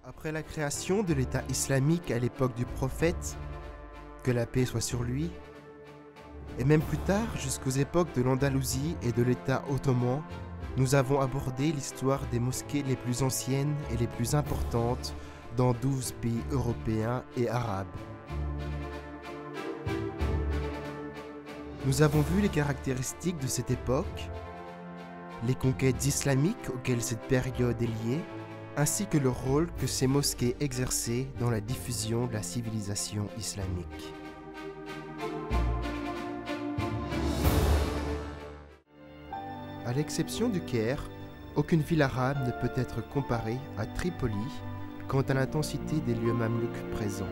Après la création de l'État islamique à l'époque du prophète, que la paix soit sur lui, et même plus tard jusqu'aux époques de l'Andalousie et de l'État ottoman, nous avons abordé l'histoire des mosquées les plus anciennes et les plus importantes dans 12 pays européens et arabes. Nous avons vu les caractéristiques de cette époque, les conquêtes islamiques auxquelles cette période est liée, ainsi que le rôle que ces mosquées exerçaient dans la diffusion de la civilisation islamique. À l'exception du Caire, aucune ville arabe ne peut être comparée à Tripoli quant à l'intensité des lieux mamelouks présents.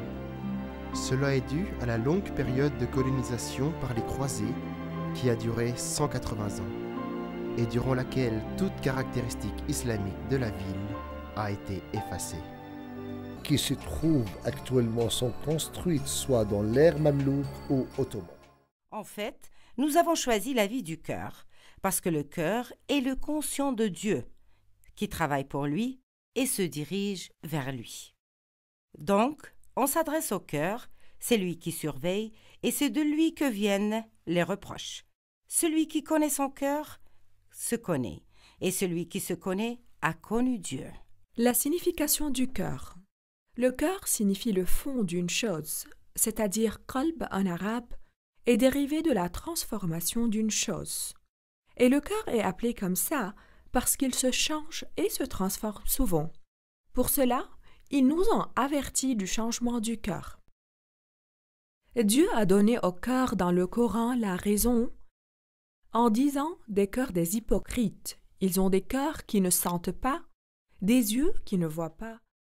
Cela est dû à la longue période de colonisation par les croisés qui a duré 180 ans et durant laquelle toute caractéristique islamique de la ville a été effacée. Qui se trouvent actuellement sont construites soit dans l'ère mamelouk ou ottoman. En fait, nous avons choisi la vie du cœur, parce que le cœur est le conscient de Dieu, qui travaille pour lui et se dirige vers lui. Donc, on s'adresse au cœur, c'est lui qui surveille, et c'est de lui que viennent les reproches. Celui qui connaît son cœur se connaît, et celui qui se connaît a connu Dieu. La signification du cœur. Le cœur signifie le fond d'une chose, c'est-à-dire qalb en arabe, est dérivé de la transformation d'une chose. Et le cœur est appelé comme ça parce qu'il se change et se transforme souvent. Pour cela, ils nous ont avertis du changement du cœur. Dieu a donné au cœur dans le Coran la raison en disant des cœurs des hypocrites. Ils ont des cœurs qui ne sentent pas, des yeux qui ne voient pas